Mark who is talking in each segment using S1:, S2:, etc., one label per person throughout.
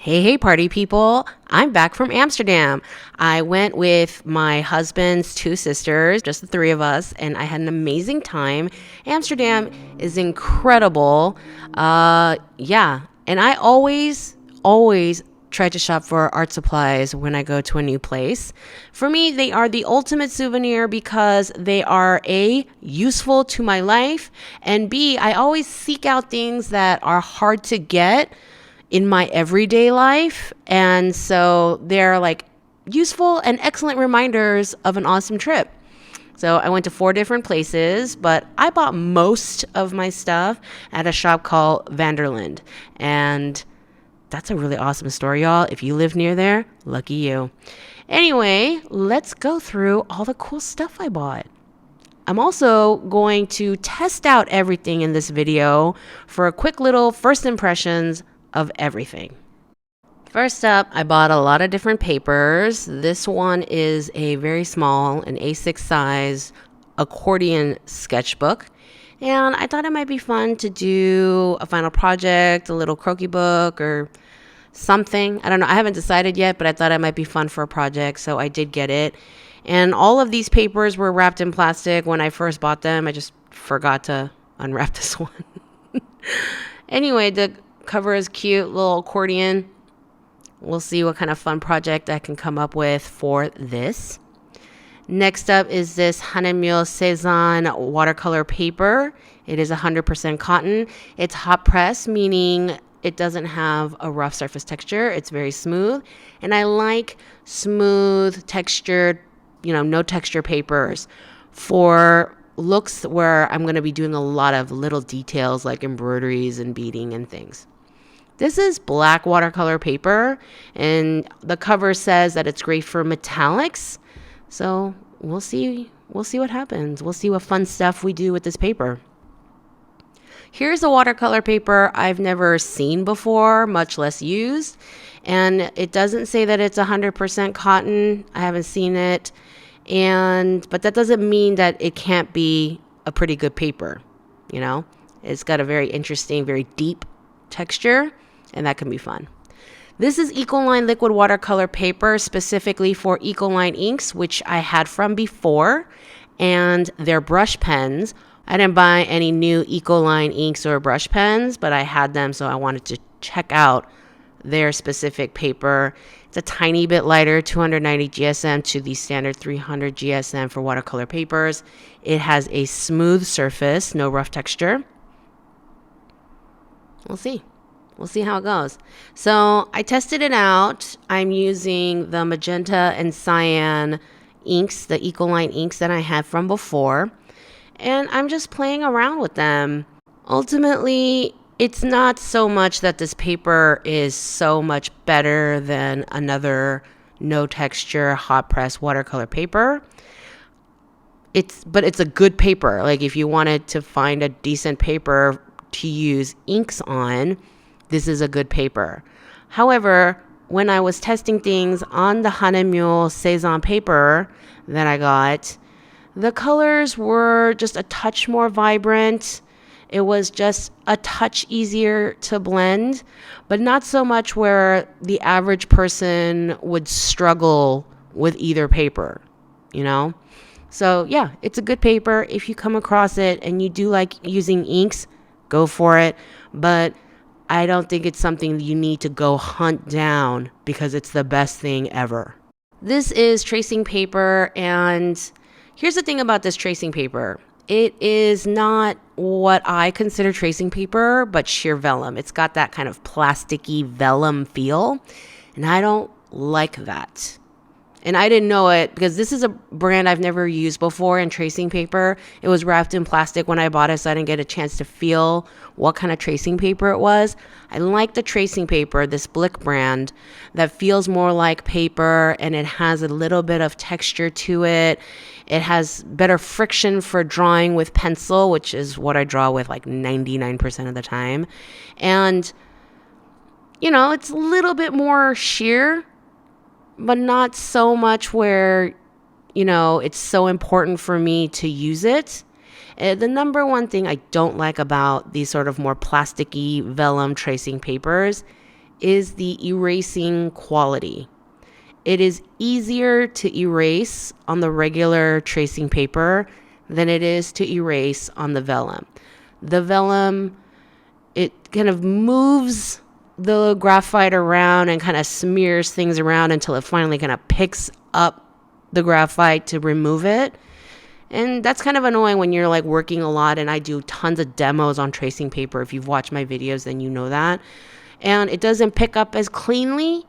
S1: Hey, party people. I'm back from Amsterdam. I went with my husband's two sisters, just the three of us, and I had an amazing time. Amsterdam is incredible. Yeah. And I always try to shop for art supplies when I go to a new place. For me, they are the ultimate souvenir because they are A, useful to my life, and B, I always seek out things that are hard to get in my everyday life. And so they're like useful and excellent reminders of an awesome trip. So I went to 4 different places, but I bought most of my stuff at a shop called Vanderland. And that's a really awesome store, y'all. If you live near there, lucky you. Anyway, let's go through all the cool stuff I bought. I'm also going to test out everything in this video for a quick little first impressions of everything. First up, I bought a lot of different papers. This one is a very small, an A6 size accordion sketchbook. And I thought it might be fun to do a final project, a little croquis book or something. I don't know. I haven't decided yet, but I thought it might be fun for a project. So I did get it. And all of these papers were wrapped in plastic when I first bought them. I just forgot to unwrap this one. Anyway, the cover is cute, little accordion. We'll see what kind of fun project I can come up with for this. Next up is this Hanemil Cezanne watercolor paper. It is 100% cotton. It's hot press, meaning it doesn't have a rough surface texture. It's very smooth. And I like smooth textured, no texture papers for looks where I'm going to be doing a lot of little details like embroideries and beading and things. This is black watercolor paper, and the cover says that it's great for metallics. So we'll see what happens. We'll see what fun stuff we do with this paper. Here's a watercolor paper I've never seen before, much less used. And it doesn't say that it's 100% cotton. I haven't seen it. But that doesn't mean that it can't be a pretty good paper. It's got a very interesting, very deep texture, and that can be fun. This is Ecoline liquid watercolor paper specifically for Ecoline inks, which I had from before, and their brush pens. I didn't buy any new Ecoline inks or brush pens, but I had them, so I wanted to check out their specific paper. It's a tiny bit lighter, 290 GSM to the standard 300 GSM for watercolor papers. It has a smooth surface, no rough texture. We'll see how it goes. So I tested it out. I'm using the magenta and cyan inks, the Ecoline inks that I had from before. And I'm just playing around with them. Ultimately, it's not so much that this paper is so much better than another no texture hot press watercolor paper. But it's a good paper. Like if you wanted to find a decent paper to use inks on, this is a good paper. However, when I was testing things on the Hanemil Cezanne paper that I got, the colors were just a touch more vibrant. It was just a touch easier to blend, but not so much where the average person would struggle with either paper, So yeah, it's a good paper. If you come across it and you do like using inks, go for it. But I don't think it's something you need to go hunt down because it's the best thing ever. This is tracing paper, and here's the thing about this tracing paper. It is not what I consider tracing paper, but sheer vellum. It's got that kind of plasticky vellum feel, and I don't like that. And I didn't know it because this is a brand I've never used before in tracing paper. It was wrapped in plastic when I bought it, so I didn't get a chance to feel what kind of tracing paper it was. I like the tracing paper, this Blick brand, that feels more like paper, and it has a little bit of texture to it. It has better friction for drawing with pencil, which is what I draw with like 99% of the time. And, it's a little bit more sheer, but not so much where, it's so important for me to use it. The number one thing I don't like about these sort of more plasticky vellum tracing papers is the erasing quality. It is easier to erase on the regular tracing paper than it is to erase on the vellum. The vellum, it kind of moves the graphite around and kind of smears things around until it finally kind of picks up the graphite to remove it. And that's kind of annoying when you're like working a lot, and I do tons of demos on tracing paper. If you've watched my videos, then you know that. And it doesn't pick up as cleanly.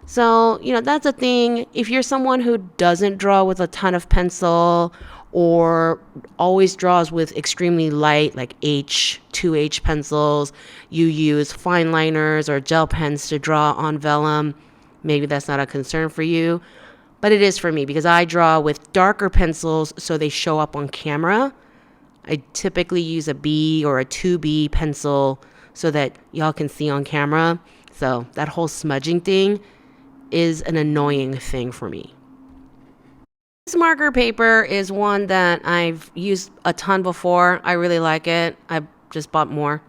S1: So, that's a thing. If you're someone who doesn't draw with a ton of pencil or always draws with extremely light, like 2H pencils, you use fine liners or gel pens to draw on vellum, maybe that's not a concern for you. But it is for me because I draw with darker pencils so they show up on camera. I typically use a B or a 2B pencil so that y'all can see on camera. So that whole smudging thing is an annoying thing for me. This marker paper is one that I've used a ton before. I really like it. I just bought more.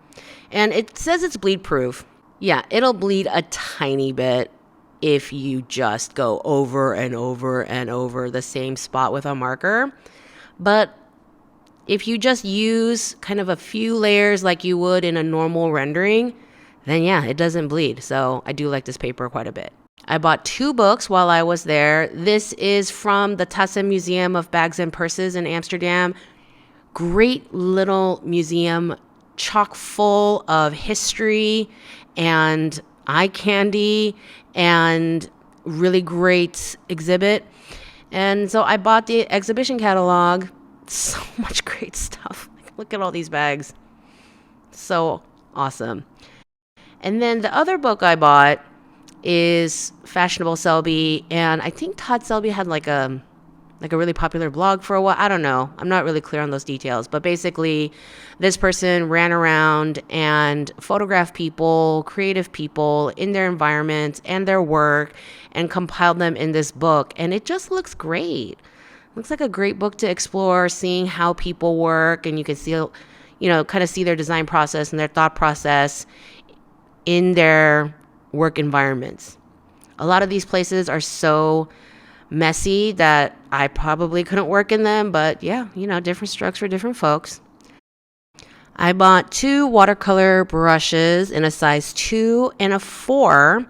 S1: And it says it's bleed proof. Yeah, it'll bleed a tiny bit if you just go over and over and over the same spot with a marker. But if you just use kind of a few layers like you would in a normal rendering, then yeah, it doesn't bleed. So I do like this paper quite a bit. I bought 2 books while I was there. This is from the Tasse Museum of Bags and Purses in Amsterdam. Great little museum, chock full of history and eye candy and really great exhibit. And so I bought the exhibition catalog. So much great stuff. Look at all these bags. So awesome. And then the other book I bought is Fashionable Selby, and I think Todd Selby had like a really popular blog for a while. I don't know. I'm not really clear on those details, but basically this person ran around and photographed people, creative people in their environment and their work and compiled them in this book, and it just looks great. Looks like a great book to explore, seeing how people work, and you can see, kind of see their design process and their thought process in their work environments. A lot of these places are so messy that I probably couldn't work in them, but yeah, different strokes for different folks. I bought 2 watercolor brushes in a size 2 and a 4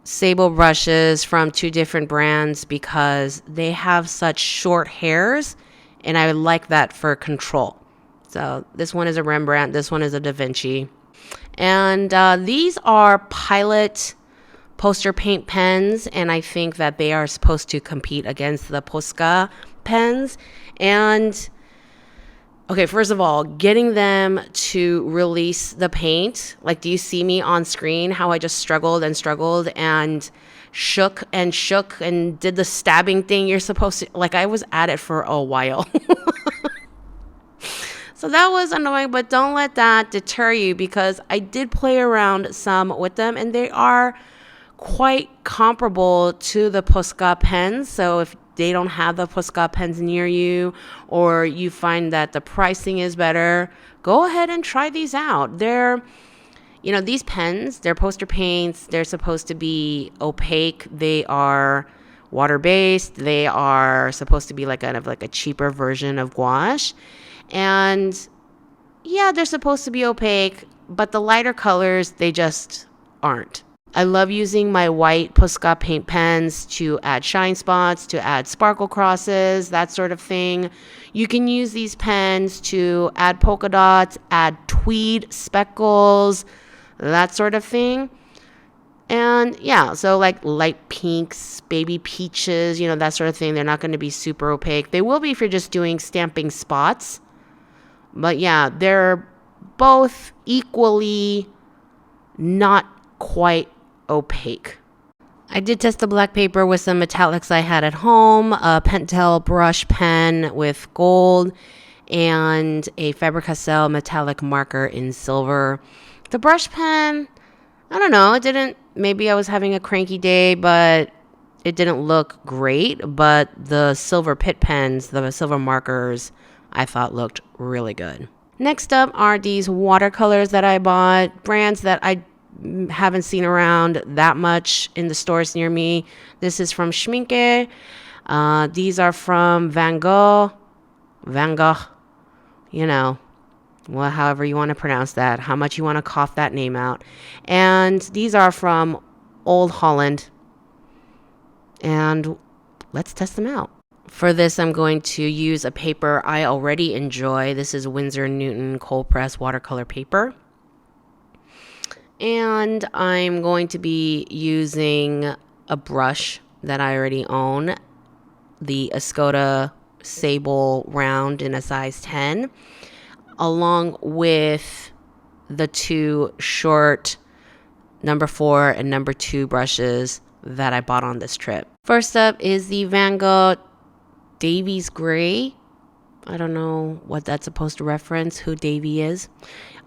S1: sable brushes from 2 different brands because they have such short hairs and I like that for control. So this one is a Rembrandt, this one is a Da Vinci. And these are Pilot poster paint pens, and I think that they are supposed to compete against the Posca pens. And okay, first of all, getting them to release the paint, like, do you see me on screen how I just struggled and shook and did the stabbing thing you're supposed to, like, I was at it for a while. So that was annoying, but don't let that deter you because I did play around some with them and they are quite comparable to the Posca pens. So if they don't have the Posca pens near you or you find that the pricing is better, go ahead and try these out. They're, these pens, they're poster paints. They're supposed to be opaque. They are water-based. They are supposed to be like kind of like a cheaper version of gouache. And yeah, they're supposed to be opaque, but the lighter colors, they just aren't. I love using my white Posca paint pens to add shine spots, to add sparkle crosses, that sort of thing. You can use these pens to add polka dots, add tweed speckles, that sort of thing. And yeah, so like light pinks, baby peaches, that sort of thing. They're not going to be super opaque. They will be if you're just doing stamping spots. But yeah, they're both equally not quite opaque. I did test the black paper with some metallics I had at home, a Pentel brush pen with gold, and a Faber-Castell metallic marker in silver. The brush pen, I don't know, maybe I was having a cranky day, but it didn't look great. But the silver pit pens, the silver markers, I thought looked really good. Next up are these watercolors that I bought, brands that I haven't seen around that much in the stores near me. This is from Schminke. These are from Van Gogh, you know, well, however you want to pronounce that, how much you want to cough that name out. And these are from Old Holland. And let's test them out. For this, I'm going to use a paper I already enjoy. This is Winsor & Newton cold press watercolor paper. And I'm going to be using a brush that I already own, the Escoda Sable Round in a size 10, along with the two short number 4 and number 2 brushes that I bought on this trip. First up is the Van Gogh Davies Gray. I don't know what that's supposed to reference, who Davy is.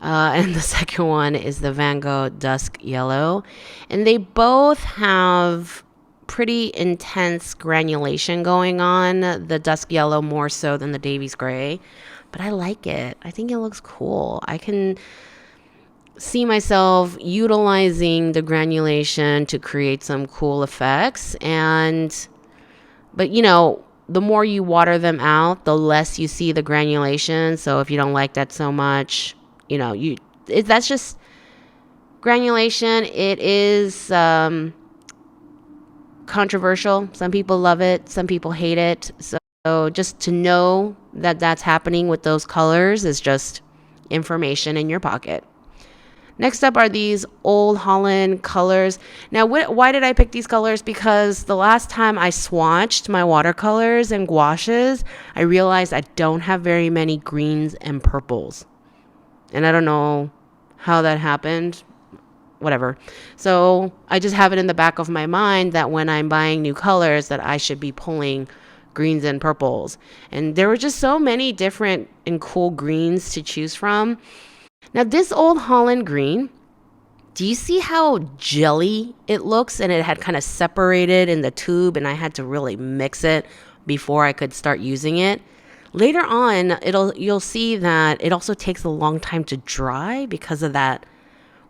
S1: And the second one is the Van Gogh Dusk Yellow. And they both have pretty intense granulation going on. The Dusk Yellow more so than the Davies Gray. But I like it. I think it looks cool. I can see myself utilizing the granulation to create some cool effects. But you know, the more you water them out, the less you see the granulation. So if you don't like that so much, you know, that's just granulation. It is controversial. Some people love it. Some people hate it. So just to know that that's happening with those colors is just information in your pocket. Next up are these Old Holland colors. Now, why did I pick these colors? Because the last time I swatched my watercolors and gouaches, I realized I don't have very many greens and purples. And I don't know how that happened. Whatever. So I just have it in the back of my mind that when I'm buying new colors that I should be pulling greens and purples. And there were just so many different and cool greens to choose from. Now, this Old Holland green, do you see how jelly it looks? And it had kind of separated in the tube, and I had to really mix it before I could start using it. Later on, you'll see that it also takes a long time to dry because of that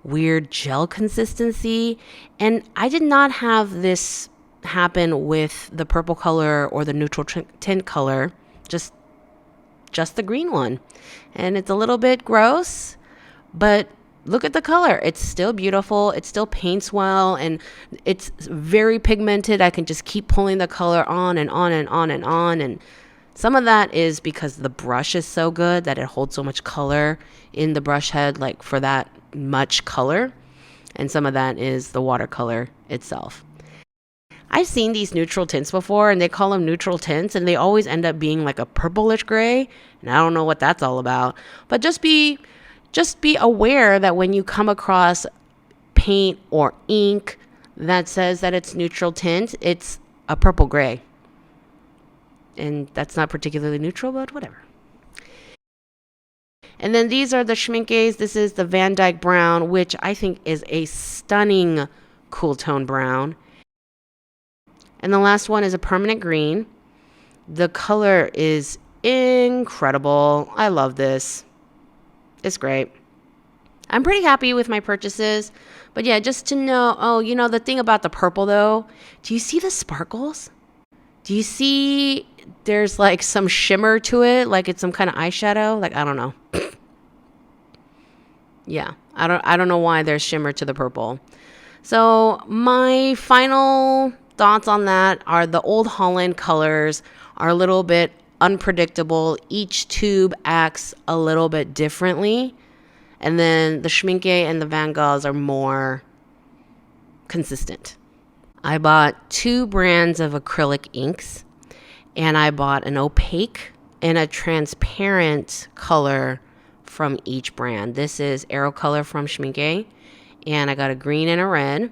S1: weird gel consistency. And I did not have this happen with the purple color or the neutral tint color, just the green one. And it's a little bit gross. But look at the color. It's still beautiful. It still paints well. And it's very pigmented. I can just keep pulling the color on and on and on and on. And some of that is because the brush is so good that it holds so much color in the brush head, like for that much color. And some of that is the watercolor itself. I've seen these neutral tints before, and they call them neutral tints, and they always end up being like a purplish gray. And I don't know what that's all about. But just be aware that when you come across paint or ink that says that it's neutral tint, it's a purple gray. And that's not particularly neutral, but whatever. And then these are the Schminkes. This is the Van Dyke Brown, which I think is a stunning cool tone brown. And the last one is a permanent green. The color is incredible. I love this. It's great. I'm pretty happy with my purchases. But yeah, just to know, the thing about the purple though, do you see the sparkles? Do you see there's like some shimmer to it, like it's some kind of eyeshadow? Like, I don't know. Yeah, I don't know why there's shimmer to the purple. So my final thoughts on that are the Old Holland colors are a little bit unpredictable. Each tube acts a little bit differently. And then the Schminke and the Van Goghs are more consistent. I bought 2 brands of acrylic inks, and I bought an opaque and a transparent color from each brand. This is Aero Color from Schminke, and I got a green and a red.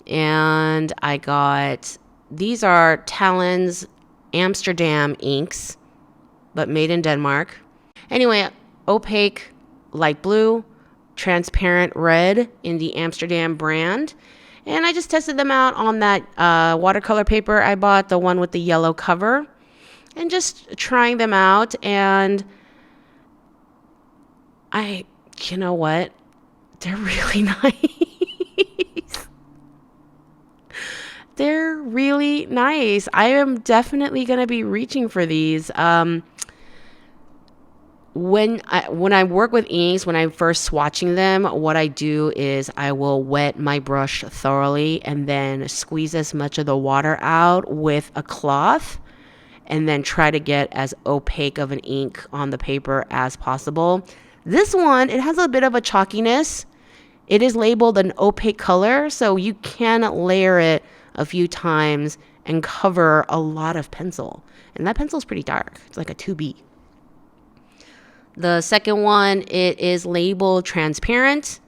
S1: And I got, these are Talon's Amsterdam inks, but made in Denmark. Anyway, opaque light blue, transparent red in the Amsterdam brand. And I just tested them out on that watercolor paper I bought, the one with the yellow cover, and just trying them out. And you know what? They're really nice. They're really nice. I am definitely going to be reaching for these. When I work with inks, when I'm first swatching them, what I do is I will wet my brush thoroughly and then squeeze as much of the water out with a cloth and then try to get as opaque of an ink on the paper as possible. This one, it has a bit of a chalkiness. It is labeled an opaque color, so you can layer it a few times and cover a lot of pencil. And that pencil is pretty dark. It's like a 2B. The second one, it is labeled transparent,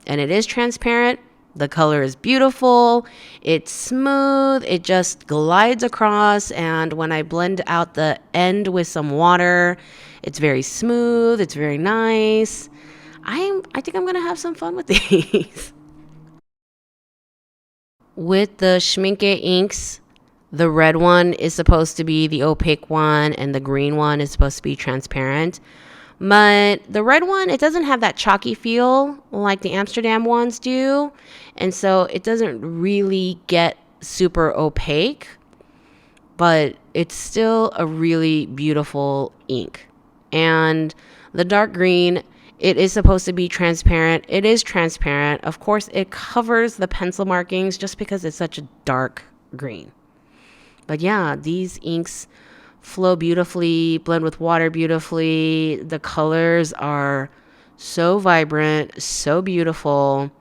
S1: and it is transparent. The color is beautiful. It's smooth. It just glides across, and when I blend out the end with some water, it's very smooth. It's very nice. I think I'm going to have some fun with these. With the Schmincke inks, the red one is supposed to be the opaque one, and the green one is supposed to be transparent. But the red one, it doesn't have that chalky feel like the Amsterdam ones do. And so it doesn't really get super opaque. But it's still a really beautiful ink. And the dark green, it is supposed to be transparent. It is transparent. Of course, it covers the pencil markings just because it's such a dark green. But yeah, these inks flow beautifully, blend with water beautifully. The colors are so vibrant, so beautiful.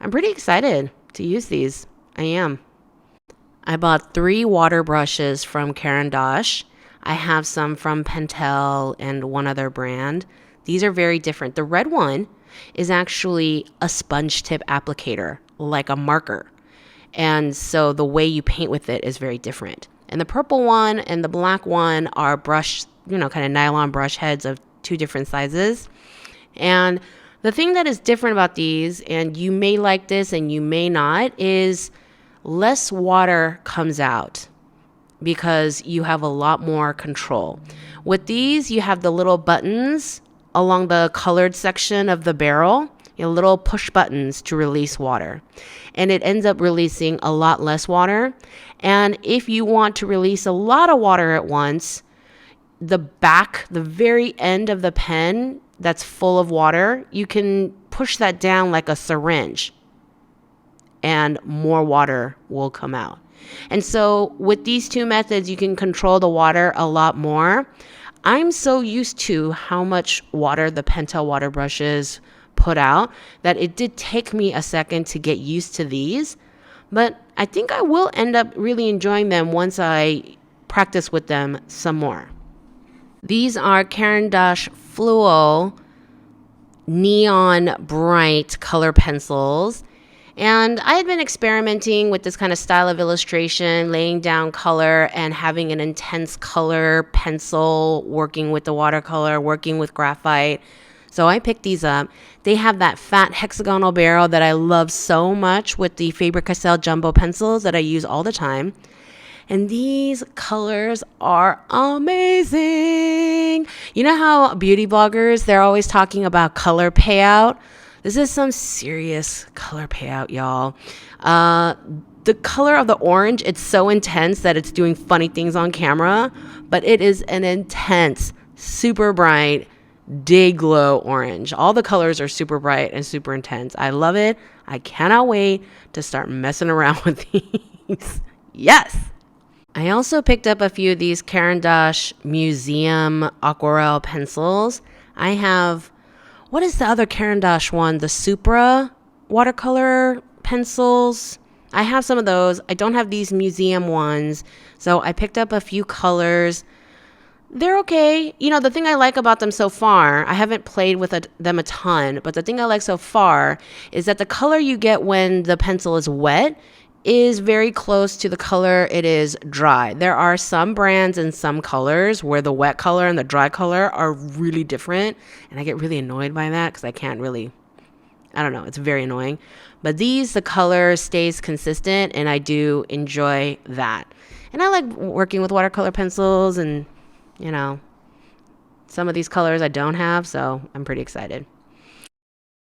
S1: I'm pretty excited to use these. I am. I bought 3 water brushes from Caran d'Ache. I have some from Pentel and one other brand. These are very different. The red one is actually a sponge tip applicator, like a marker. And so the way you paint with it is very different. And the purple one and the black one are brush, kind of nylon brush heads of 2 different sizes. And the thing that is different about these, and you may like this and you may not, is less water comes out because you have a lot more control. With these, you have the little buttons along the colored section of the barrel, little push buttons to release water. And it ends up releasing a lot less water. And if you want to release a lot of water at once, the very end of the pen that's full of water, you can push that down like a syringe and more water will come out. And so with these 2 methods, you can control the water a lot more. I'm so used to how much water the Pentel water brushes put out that it did take me a second to get used to these, but I think I will end up really enjoying them once I practice with them some more. These are Caran d'Ache Fluo Neon Bright color pencils, and I had been experimenting with this kind of style of illustration, laying down color and having an intense color pencil, working with the watercolor, working with graphite. So I picked these up. They have that fat hexagonal barrel that I love so much with the Faber-Castell jumbo pencils that I use all the time. And these colors are amazing. You know how beauty bloggers, they're always talking about color payout? This is some serious color payout, y'all. The color of the orange, it's so intense that it's doing funny things on camera, but it is an intense, super bright, day glow orange. All the colors are super bright and super intense. I love it. I cannot wait to start messing around with these. Yes. I also picked up a few of these Caran d'Ache Museum Aquarelle pencils. I have, what is the other Caran d'Ache one? The Supra watercolor pencils. I have some of those. I don't have these museum ones. So I picked up a few colors. They're okay. The thing I like about them so far, I haven't played with them a ton, but the thing I like so far is that the color you get when the pencil is wet is very close to the color it is dry. There are some brands and some colors where the wet color and the dry color are really different, and I get really annoyed by that because I can't really, I don't know, it's very annoying. But these, the color stays consistent, and I do enjoy that. And I like working with watercolor pencils, and some of these colors I don't have, so I'm pretty excited.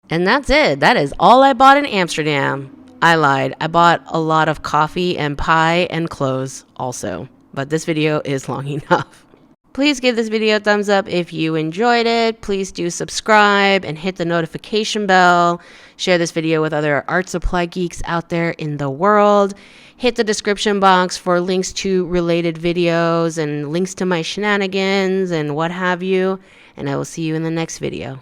S1: And that's it. That is all I bought in Amsterdam. I lied. I bought a lot of coffee and pie and clothes also, but this video is long enough. Please give this video a thumbs up if you enjoyed it. Please do subscribe and hit the notification bell. Share this video with other art supply geeks out there in the world. Hit the description box for links to related videos and links to my shenanigans and what have you. And I will see you in the next video.